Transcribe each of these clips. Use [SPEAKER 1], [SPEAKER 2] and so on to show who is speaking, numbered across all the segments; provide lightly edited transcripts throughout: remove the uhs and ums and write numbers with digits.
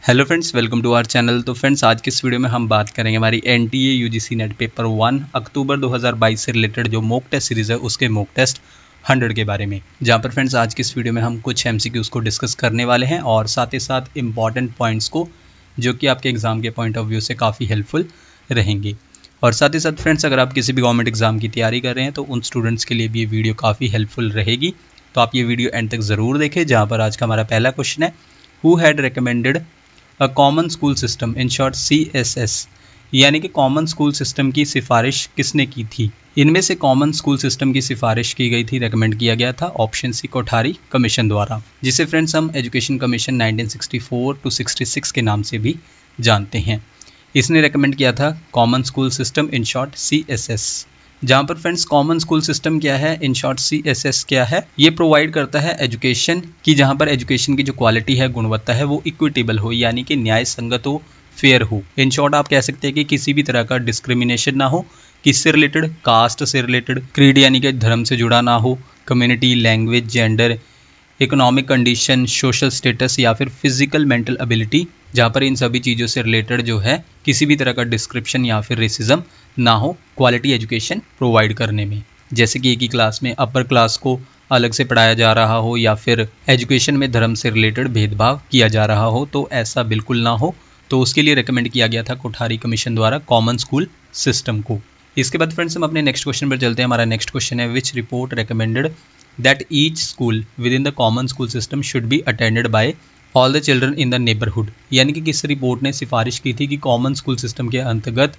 [SPEAKER 1] Hello friends, welcome to our channel. तो friends, आज के इस वीडियो में हम बात करेंगे हमारी NTA UGC NET paper 1 October 2022 से रिलेटेड जो मॉक टेस्ट सीरीज़ है उसके मॉक टेस्ट 100 के बारे में। जहां पर फ्रेंड्स आज की इस वीडियो में हम कुछ एमसीक्यूज़ को डिस्कस करने वाले हैं और साथ ही साथ इंपॉर्टेंट पॉइंट्स को जो कि आपके एग्जाम के पॉइंट ऑफ व्यू से काफ़ी हेल्पफुल रहेंगे। और साथ ही साथ फ्रेंड्स, अगर आप किसी भी गवर्नमेंट एग्जाम की तैयारी कर रहे हैं तो उन स्टूडेंट्स के लिए भी ये वीडियो काफ़ी हेल्पफुल रहेगी। तो आप ये वीडियो एंड तक ज़रूर देखें। जहाँ पर आज का हमारा पहला क्वेश्चन है, who had recommended a common school system, in short CSS, यानी कि कॉमन स्कूल सिस्टम की सिफारिश किसने की थी। इनमें से कॉमन स्कूल सिस्टम की सिफारिश की गई थी, रेकमेंड किया गया था ऑप्शन सी कोठारी कमीशन द्वारा, जिसे फ्रेंड्स हम एजुकेशन कमीशन 1964 to 66 के नाम से भी जानते हैं। इसने रेकमेंड किया था common school system, in short CSS। जहाँ पर फ्रेंड्स कॉमन स्कूल सिस्टम क्या है, इन शॉर्ट CSS क्या है, ये प्रोवाइड करता है एजुकेशन की, जहाँ पर एजुकेशन की जो क्वालिटी है, गुणवत्ता है, वो इक्विटेबल हो, यानी कि न्याय संगत हो, फेयर हो। इन शॉर्ट आप कह सकते हैं कि किसी भी तरह का डिस्क्रिमिनेशन ना हो, किससे रिलेटेड, कास्ट से रिलेटेड, क्रीड यानी कि धर्म से जुड़ा ना हो, community, language, gender, economic condition, social status या फिर फिजिकल मेंटल एबिलिटी, जहाँ पर इन सभी चीज़ों से रिलेटेड जो है किसी भी तरह का डिस्क्रिप्शन या फिर रेसिज्म ना हो क्वालिटी एजुकेशन प्रोवाइड करने में। जैसे कि एक ही क्लास में अपर क्लास को अलग से पढ़ाया जा रहा हो या फिर एजुकेशन में धर्म से रिलेटेड भेदभाव किया जा रहा हो, तो ऐसा बिल्कुल ना हो। तो उसके लिए रिकमेंड किया गया था कोठारी कमीशन द्वारा कॉमन स्कूल सिस्टम को। इसके बाद फ्रेंड्स हम अपने नेक्स्ट क्वेश्चन पर चलते हैं। हमारा नेक्स्ट क्वेश्चन है, which report recommended that each school within the common school system should be attended by all the children in the neighborhood, यानी कि किस रिपोर्ट ने सिफारिश की थी कि कॉमन स्कूल सिस्टम के अंतर्गत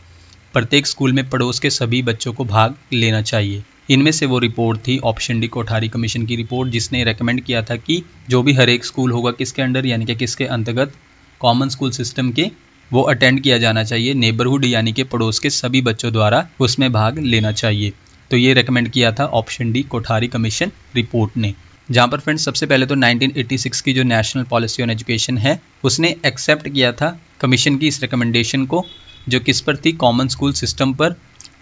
[SPEAKER 1] प्रत्येक स्कूल में पड़ोस के सभी बच्चों को भाग लेना चाहिए। इनमें से वो रिपोर्ट थी ऑप्शन डी कोठारी कमीशन की रिपोर्ट, जिसने रेकमेंड किया था कि जो भी हर एक स्कूल होगा किसके अंडर, यानी कि किसके अंतर्गत, कॉमन स्कूल सिस्टम के, वो अटेंड किया जाना चाहिए। नेबरहुड यानी कि पड़ोस के सभी बच्चों द्वारा उसमें भाग लेना चाहिए। तो ये रेकमेंड किया था option D Kothari commission report ने। जहाँ पर फ्रेंड्स सबसे पहले तो 1986 की जो नेशनल पॉलिसी ऑन एजुकेशन है उसने एक्सेप्ट किया था कमीशन की इस रिकमेंडेशन को, जो किस पर थी, कॉमन स्कूल सिस्टम पर।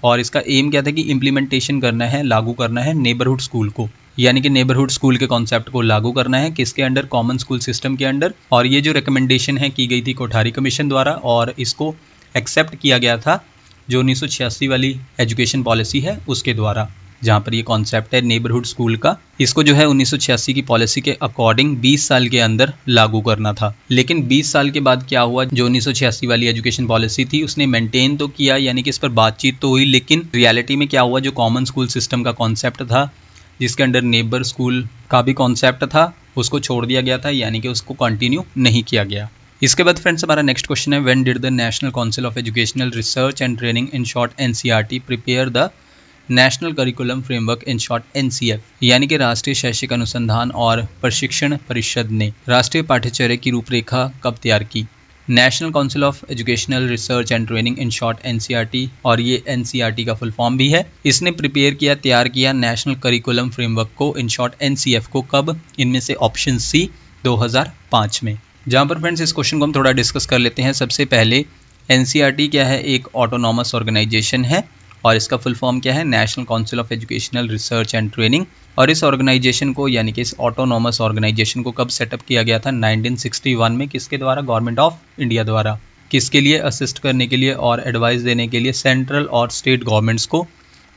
[SPEAKER 1] और इसका एम क्या था कि इम्प्लीमेंटेशन करना है, लागू करना है नेबरहुड स्कूल को, यानी कि नेबरहुड स्कूल के कॉन्सेप्ट को लागू करना है किसके अंडर, कॉमन स्कूल सिस्टम के अंडर। और ये जो रिकमेंडेशन है की गई थी कोठारी कमीशन द्वारा और इसको एक्सेप्ट किया गया था जो 1986 वाली एजुकेशन पॉलिसी है उसके द्वारा, जहाँ पर ये कॉन्सेप्ट है नेबरहुड स्कूल का। इसको जो है 1986 की पॉलिसी के अकॉर्डिंग 20 साल के अंदर लागू करना था। लेकिन 20 साल के बाद क्या हुआ, जो 1986 वाली एजुकेशन पॉलिसी थी उसने मेंटेन तो किया, यानी कि इस पर बातचीत तो हुई, लेकिन रियलिटी में क्या हुआ, जो कॉमन स्कूल सिस्टम का कॉन्सेप्ट था जिसके अंडर नेबर स्कूल का भी कॉन्सेप्ट था, उसको छोड़ दिया गया था, यानी कि उसको कंटिन्यू नहीं किया गया। इसके बाद फ्रेंड्स हमारा नेक्स्ट क्वेश्चन है, when did the national council of educational research and training, in short NCERT, prepare the national curriculum framework, in short NCF, यानी कि राष्ट्रीय शैक्षिक अनुसंधान और प्रशिक्षण परिषद ने राष्ट्रीय पाठ्यचर्या की रूपरेखा कब तैयार की। National council of educational research and training, in short NCERT, और ये NCERT का फुल फॉर्म भी है। इसने प्रिपेयर किया, तैयार किया नेशनल करिकुलम फ्रेमवर्क को, इन शॉर्ट NCF को, कब, इनमें से ऑप्शन सी 2005 में। जहाँ पर फ्रेंड्स इस क्वेश्चन को हम थोड़ा डिस्कस कर लेते हैं। सबसे पहले NCERT क्या है, एक ऑटोनॉमस ऑर्गेनाइजेशन है और इसका फुल फॉर्म क्या है, national council of educational research and training. और इस ऑर्गेनाइजेशन को, यानी कि इस ऑटोनॉमस ऑर्गेनाइजेशन को कब सेटअप किया गया था, 1961 में। किसके द्वारा, गवर्नमेंट ऑफ इंडिया द्वारा। किसके लिए, असिस्ट करने के लिए और एडवाइस देने के लिए सेंट्रल और स्टेट गवर्नमेंट्स को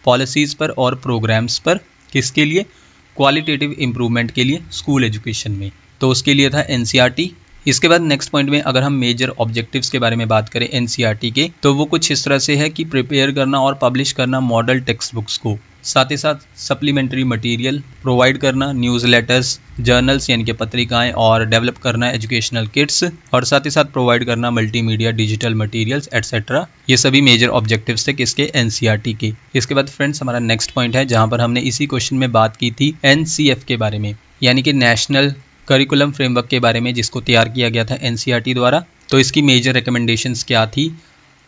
[SPEAKER 1] पॉलिसीज़ पर और प्रोग्राम्स पर। किसके लिए, क्वालिटेटिव इम्प्रूवमेंट के लिए स्कूल एजुकेशन में। तो उसके लिए था NCERT। इसके बाद नेक्स्ट पॉइंट में अगर हम मेजर ऑब्जेक्टिव्स के बारे में बात करें NCERT के, तो वो कुछ इस तरह से है कि प्रिपेयर करना और पब्लिश करना मॉडल टेक्स्ट बुक्स को, साथ ही साथ सप्लीमेंट्री मटेरियल प्रोवाइड करना, न्यूज़ लेटर्स, जर्नल्स यानी कि पत्रिकाएं, और डेवलप करना एजुकेशनल किट्स, और साथ ही साथ प्रोवाइड करना मल्टीमीडिया डिजिटल मटेरियल्स एटसेट्रा। ये सभी मेजर ऑब्जेक्टिव्स थे किसके, NCERT के। इसके बाद फ्रेंड्स हमारा नेक्स्ट पॉइंट है, जहाँ पर हमने इसी क्वेश्चन में बात की थी NCF के बारे में, यानी कि नेशनल करिकुलम फ्रेमवर्क के बारे में, जिसको तैयार किया गया था NCERT द्वारा। तो इसकी मेजर रिकमेंडेशंस क्या थी,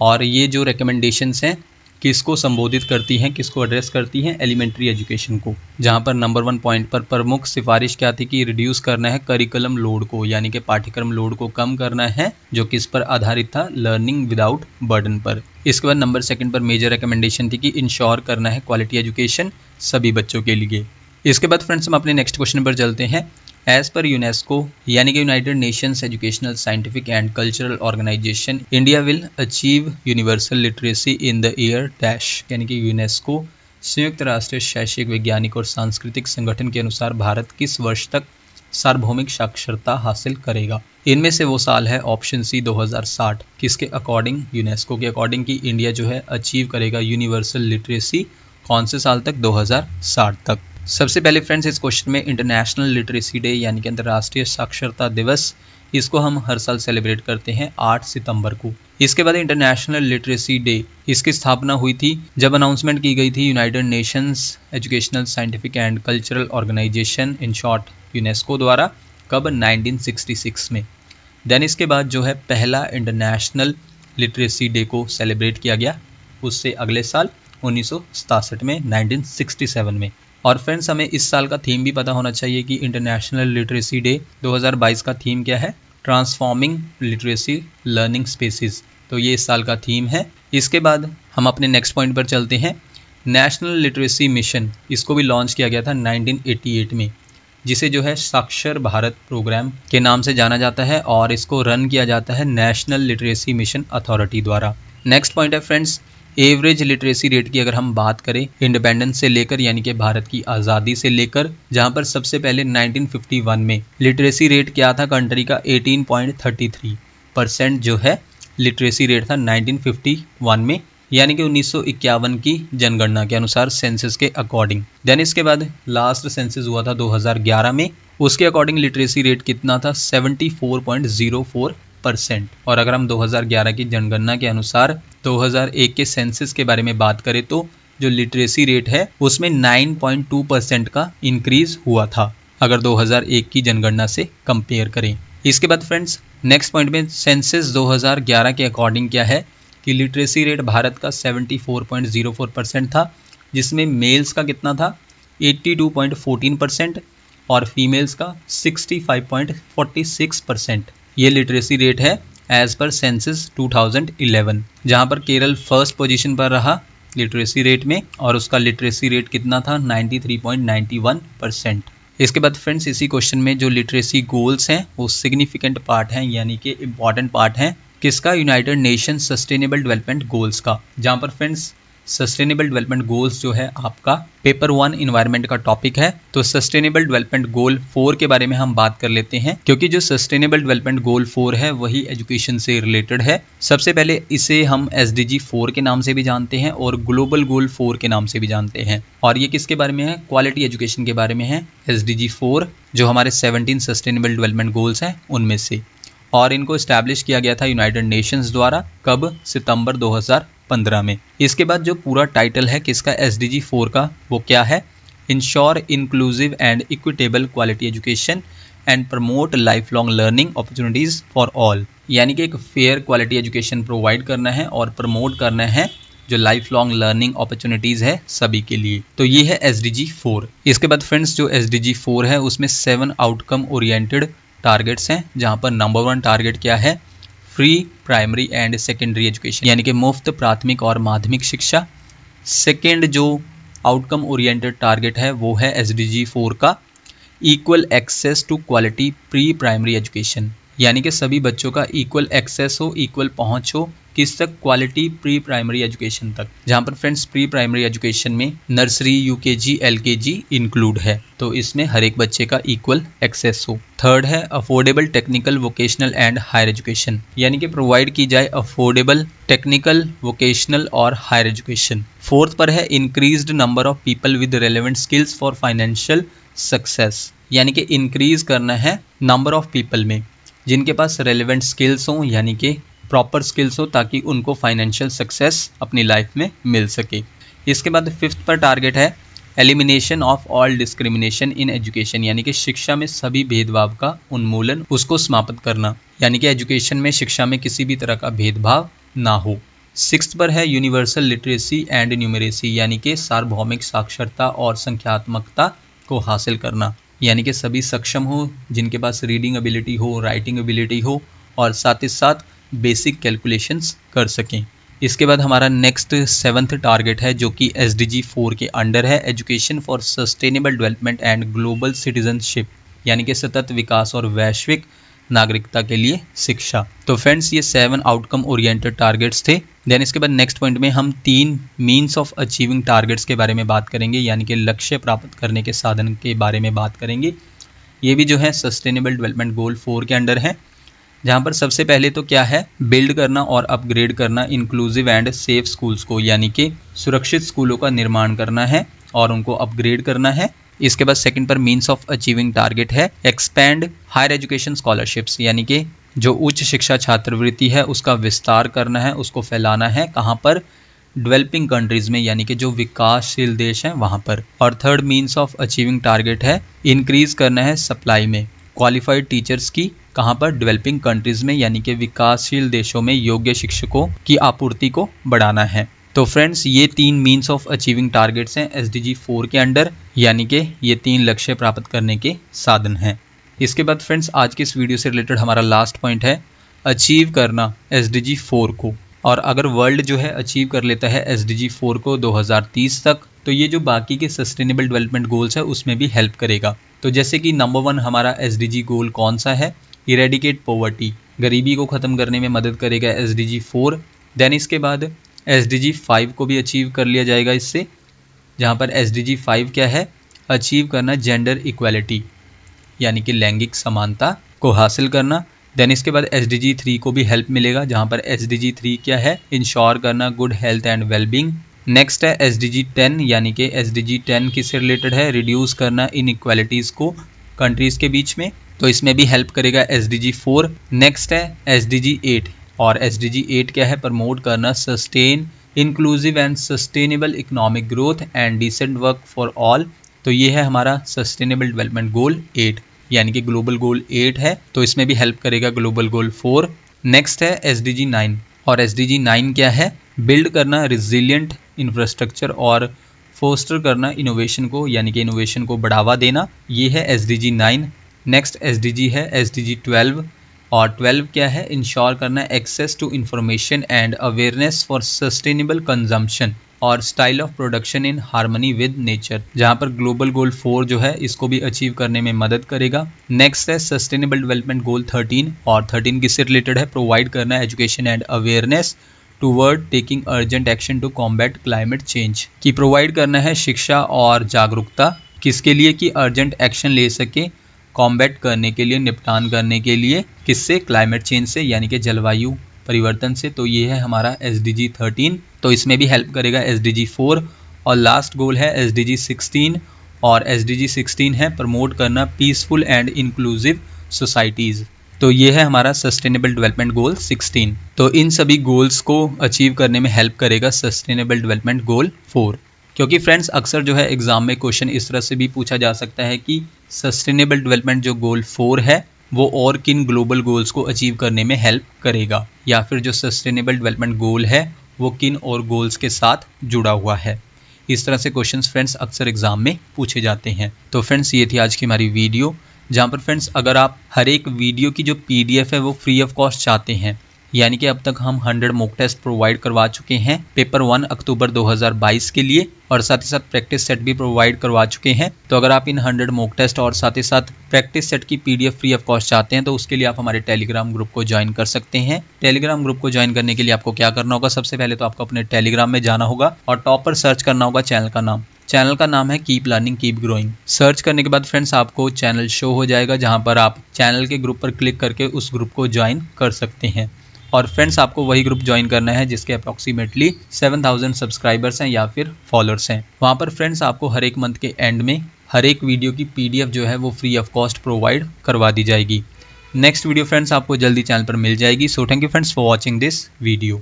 [SPEAKER 1] और ये जो रिकमेंडेशंस हैं किसको संबोधित करती हैं, किसको एड्रेस करती हैं, एलिमेंट्री एजुकेशन को। जहाँ पर नंबर 1 पॉइंट पर प्रमुख सिफारिश क्या थी कि रिड्यूस करना है करिकुलम लोड को, यानी कि पाठ्यक्रम लोड को कम करना है, जो किस पर आधारित था, लर्निंग विदाउट बर्डन पर। इसके बाद नंबर 2 पर मेजर रिकमेंडेशन थी कि इंश्योर करना है क्वालिटी एजुकेशन सभी बच्चों के लिए। इसके बाद फ्रेंड्स हम अपने नेक्स्ट क्वेश्चन पर चलते हैं, एज पर यूनेस्को यानी कि United Nations Educational Scientific and Cultural Organization, India will achieve universal literacy in the year dash, यानी कि यूनेस्को संयुक्त राष्ट्र शैक्षिक वैज्ञानिक और सांस्कृतिक संगठन के अनुसार भारत किस वर्ष तक सार्वभौमिक साक्षरता हासिल करेगा। इनमें से वो साल है ऑप्शन सी 2060, किसके अकॉर्डिंग, यूनेस्को के अकॉर्डिंग कि इंडिया जो है अचीव करेगा यूनिवर्सल लिटरेसी कौन से साल तक, 2060 तक। सबसे पहले फ्रेंड्स इस क्वेश्चन में इंटरनेशनल लिटरेसी डे यानी कि अंतर्राष्ट्रीय साक्षरता दिवस, इसको हम हर साल सेलिब्रेट करते हैं 8 सितंबर को। इसके बाद इंटरनेशनल लिटरेसी डे, इसकी स्थापना हुई थी जब अनाउंसमेंट की गई थी United Nations Educational Scientific and Cultural Organization in short UNESCO द्वारा, कब, 1966 में। देन इसके बाद जो है पहला इंटरनेशनल लिटरेसी डे को सेलिब्रेट किया गया उससे अगले साल 1967 में, 1967 में। और फ्रेंड्स हमें इस साल का थीम भी पता होना चाहिए कि इंटरनेशनल लिटरेसी डे 2022 का थीम क्या है, ट्रांसफॉर्मिंग लिटरेसी लर्निंग स्पेसिस, तो ये इस साल का थीम है। इसके बाद हम अपने नेक्स्ट पॉइंट पर चलते हैं। नेशनल लिटरेसी मिशन, इसको भी लॉन्च किया गया था 1988 में, जिसे जो है साक्षर भारत प्रोग्राम के नाम से जाना जाता है और इसको रन किया जाता है नेशनल लिटरेसी मिशन अथॉरिटी द्वारा। नेक्स्ट पॉइंट है फ्रेंड्स, एवरेज लिटरेसी रेट की अगर हम बात करें इंडिपेंडेंस से लेकर यानी कि भारत की आज़ादी से लेकर, जहां पर सबसे पहले 1951 में लिटरेसी रेट क्या था कंट्री का, 18.33% जो है लिटरेसी रेट था 1951 में, यानी कि 1951 की जनगणना के अनुसार सेंसस के अकॉर्डिंग। देन इसके बाद लास्ट सेंसस हुआ था 2011 में, उसके अकॉर्डिंग लिटरेसी रेट कितना था, 74.04%। और अगर हम 2011 की जनगणना के अनुसार 2001 के सेंसस के बारे में बात करें तो जो लिटरेसी रेट है उसमें 9.2% का इंक्रीज हुआ था अगर 2001 की जनगणना से कंपेयर करें। इसके बाद फ्रेंड्स नेक्स्ट पॉइंट में सेंसस 2011 के अकॉर्डिंग क्या है कि लिटरेसी रेट भारत का 74.04% था, जिसमें मेल्स का कितना था 82.14% और फीमेल्स का 65.46%। ये लिटरेसी रेट है एज पर सेंसस 2011, जहां पर केरल फर्स्ट पोजीशन पर रहा लिटरेसी रेट में और उसका लिटरेसी रेट कितना था 93.91%। इसके बाद फ्रेंड्स इसी क्वेश्चन में जो लिटरेसी गोल्स हैं वो सिग्निफिकेंट पार्ट हैं यानी कि इम्पॉर्टेंट पार्ट हैं किसका, United nation sustainable development goals का, जहां पर फ्रेंड्स सस्टेनेबल डेवलपमेंट गोल्स जो है आपका पेपर 1 इन्वायरमेंट का टॉपिक है। तो सस्टेनेबल डेवलपमेंट गोल 4 के बारे में हम बात कर लेते हैं, क्योंकि जो सस्टेनेबल डेवलपमेंट गोल 4 है वही एजुकेशन से रिलेटेड है। सबसे पहले इसे हम SDG 4 के नाम से भी जानते हैं और ग्लोबल गोल 4 के नाम से भी जानते हैं। और ये किसके बारे में है, क्वालिटी एजुकेशन के बारे में है। SDG 4 जो हमारे 17 सस्टेनेबल डेवलपमेंट गोल्स हैं उनमें से, और इनको इस्टेब्लिश किया गया था यूनाइटेड नेशंस द्वारा, कब, सितंबर 2015 में। इसके बाद जो पूरा टाइटल है किसका, SDG 4 का, वो क्या है, ensure inclusive and equitable quality education and promote life long learning opportunities for all, यानी कि एक फेयर क्वालिटी एजुकेशन प्रोवाइड करना है और प्रमोट करना है जो लाइफ लॉन्ग लर्निंग अपॉर्चुनिटीज़ है सभी के लिए। तो ये है SDG 4। इसके बाद फ्रेंड्स जो SDG 4 है उसमें 7 आउटकम ओरिएंटेड टारगेट्स हैं, जहां पर नंबर 1 टारगेट क्या है, free primary and secondary education, यानी कि मुफ्त प्राथमिक और माध्यमिक शिक्षा। सेकेंड जो आउटकम ओरिएंटेड टारगेट है वो है SDG 4 का equal access to quality pre primary education, यानी कि सभी बच्चों का इक्वल एक्सेस हो, इक्वल पहुंच हो, किस तक, क्वालिटी प्री प्राइमरी एजुकेशन तक, जहां पर फ्रेंड्स प्री प्राइमरी एजुकेशन में नर्सरी, UKG, LKG इंक्लूड है, तो इसमें हर एक बच्चे का इक्वल एक्सेस हो। थर्ड है affordable technical vocational and higher education, यानी कि प्रोवाइड की जाए अफोर्डेबल टेक्निकल वोकेशनल और हायर एजुकेशन। फोर्थ पर है increased number of people with relevant skills for financial success, यानी कि इंक्रीज करना है नंबर ऑफ पीपल में जिनके पास रेलेवेंट स्किल्स हों, यानी कि प्रॉपर स्किल्स हो, ताकि उनको फाइनेंशियल सक्सेस अपनी लाइफ में मिल सके। इसके बाद फिफ्थ पर टारगेट है elimination of all discrimination in education, यानी कि शिक्षा में सभी भेदभाव का उन्मूलन, उसको समाप्त करना, यानी कि एजुकेशन में शिक्षा में किसी भी तरह का भेदभाव ना हो। सिक्स्थ पर है यूनिवर्सल लिटरेसी एंड न्यूमरेसी, यानी कि सार्वभौमिक साक्षरता और संख्यात्मकता को हासिल करना, यानी कि सभी सक्षम हो, जिनके पास रीडिंग एबिलिटी हो, राइटिंग एबिलिटी हो और साथ ही साथ बेसिक कैलकुलेशंस कर सकें। इसके बाद हमारा नेक्स्ट 7th टारगेट है जो कि SDG 4 के अंडर है, education for sustainable development and global citizenship, यानी कि सतत विकास और वैश्विक नागरिकता के लिए शिक्षा। तो फ्रेंड्स ये 7 आउटकम ओरिएंटेड टारगेट्स थे। देन इसके बाद नेक्स्ट पॉइंट में हम 3 मीन्स ऑफ अचीविंग टारगेट्स के बारे में बात करेंगे, यानी कि लक्ष्य प्राप्त करने के साधन के बारे में बात करेंगे। ये भी जो है सस्टेनेबल डेवलपमेंट गोल 4 के अंडर है, जहाँ पर सबसे पहले तो क्या है, बिल्ड करना और अपग्रेड करना इंक्लूसिव एंड सेफ स्कूल्स को, यानी कि सुरक्षित स्कूलों का निर्माण करना है और उनको अपग्रेड करना है। इसके बाद सेकंड पर मीन्स ऑफ अचीविंग टारगेट है एक्सपैंड हायर एजुकेशन स्कॉलरशिप्स, यानी कि जो उच्च शिक्षा छात्रवृत्ति है उसका विस्तार करना है, उसको फैलाना है। कहाँ पर? डेवलपिंग कंट्रीज में, यानी कि जो विकासशील देश हैं वहाँ पर। और third means of achieving target है इंक्रीज करना है सप्लाई में क्वालिफाइड टीचर्स की। कहाँ पर? डेवलपिंग कंट्रीज में, यानी कि विकासशील देशों में योग्य शिक्षकों की आपूर्ति को बढ़ाना है। तो फ्रेंड्स ये 3 मीन्स ऑफ अचीविंग टारगेट्स हैं SDG 4 के अंडर, यानी कि ये 3 लक्ष्य प्राप्त करने के साधन हैं। इसके बाद फ्रेंड्स आज की इस वीडियो से रिलेटेड हमारा लास्ट पॉइंट है अचीव करना SDG 4 को। और अगर वर्ल्ड जो है अचीव कर लेता है SDG 4 को 2030 तक, तो ये जो बाकी के सस्टेनेबल डेवलपमेंट गोल्स है उसमें भी हेल्प करेगा। तो जैसे कि नंबर 1 हमारा SDG गोल कौन सा है? इरेडिकेट पॉवर्टी, गरीबी को ख़त्म करने में मदद करेगा SDG 4। देन इसके बाद SDG 5 को भी अचीव कर लिया जाएगा इससे, जहाँ पर SDG 5 क्या है? अचीव करना जेंडर इक्वालिटी, यानी कि लैंगिक समानता को हासिल करना। देन इसके बाद SDG 3 को भी हेल्प मिलेगा, जहाँ पर SDG 3 क्या है? इंश्योर करना good health and wellbeing. Next है SDG 10, यानी कि SDG 10 किससे रिलेटेड है? रिड्यूस करना इनइक्वालिटीज़ को कंट्रीज़ के बीच में, तो इसमें भी हेल्प करेगा SDG 4। नेक्स्ट है SDG 8, और SDG 8 क्या है? प्रमोट करना sustain inclusive and sustainable economic growth and decent work for all. तो ये है हमारा सस्टेनेबल डेवलपमेंट गोल 8, यानी कि ग्लोबल गोल 8 है, तो इसमें भी हेल्प करेगा ग्लोबल गोल 4। नेक्स्ट है SDG 9, और SDG 9 क्या है? बिल्ड करना रिजिलियंट इंफ्रास्ट्रक्चर और फोस्टर करना इनोवेशन को, यानी कि इनोवेशन को बढ़ावा देना। ये है SDG 9। नेक्स्ट SDG है SDG 12, और 12 क्या है? इंश्योर करना access to information and awareness for sustainable consumption और style of production in harmony with nature, जहाँ पर ग्लोबल गोल 4 जो है इसको भी अचीव करने में मदद करेगा। नेक्स्ट है सस्टेनेबल डेवलपमेंट गोल 13, और 13 किससे रिलेटेड है? प्रोवाइड करना education and awareness toward taking urgent action to combat climate change, कि प्रोवाइड करना है शिक्षा और जागरूकता किसके लिए? कि अर्जेंट एक्शन ले सके कॉम्बैट करने के लिए, निपटान करने के लिए, किससे? क्लाइमेट चेंज से, यानी कि जलवायु परिवर्तन से। तो ये है हमारा SDG 13, तो इसमें भी हेल्प करेगा SDG 4। और लास्ट गोल है SDG 16, और SDG 16 है प्रमोट करना पीसफुल एंड इंक्लूसिव सोसाइटीज़। तो ये है हमारा सस्टेनेबल डेवलपमेंट गोल 16। तो इन सभी गोल्स को अचीव करने में हेल्प करेगा सस्टेनेबल डेवलपमेंट गोल 4। क्योंकि फ्रेंड्स अक्सर जो है एग्जाम में क्वेश्चन इस तरह से भी पूछा जा सकता है कि सस्टेनेबल डेवलपमेंट जो गोल 4 है वो और किन ग्लोबल गोल्स को अचीव करने में हेल्प करेगा, या फिर जो सस्टेनेबल डेवलपमेंट गोल है वो किन और गोल्स के साथ जुड़ा हुआ है। इस तरह से क्वेश्चंस फ्रेंड्स अक्सर एग्जाम में पूछे जाते हैं। तो फ्रेंड्स ये थी आज की हमारी वीडियो, जहाँ पर फ्रेंड्स अगर आप हर एक वीडियो की जो PDF है वो फ्री ऑफ कॉस्ट चाहते हैं, यानी कि अब तक हम 100 मॉक टेस्ट प्रोवाइड करवा चुके हैं पेपर 1 अक्टूबर 2022 के लिए, और साथ ही साथ प्रैक्टिस सेट भी प्रोवाइड करवा चुके हैं। तो अगर आप इन 100 मॉक टेस्ट और साथ ही साथ प्रैक्टिस सेट की PDF फ्री ऑफ कॉस्ट चाहते हैं तो उसके लिए आप हमारे टेलीग्राम ग्रुप को ज्वाइन कर सकते हैं। टेलीग्राम ग्रुप को ज्वाइन करने के लिए आपको क्या करना होगा? सबसे पहले तो आपको अपने टेलीग्राम में जाना होगा और टॉप पर सर्च करना होगा चैनल का नाम। चैनल का नाम है keep learning keep growing. Search करने के बाद फ्रेंड्स आपको चैनल शो हो जाएगा, जहां पर आप चैनल के ग्रुप पर क्लिक करके उस ग्रुप को ज्वाइन कर सकते हैं। और फ्रेंड्स आपको वही ग्रुप ज्वाइन करना है जिसके अप्रॉक्सीमेटली 7000 सब्सक्राइबर्स हैं या फिर फॉलोअर्स हैं। वहाँ पर फ्रेंड्स आपको हर एक मंथ के एंड में हर एक वीडियो की PDF जो है वो फ्री ऑफ कॉस्ट प्रोवाइड करवा दी जाएगी। नेक्स्ट वीडियो फ्रेंड्स आपको जल्दी चैनल पर मिल जाएगी। So thank you friends for watching this video.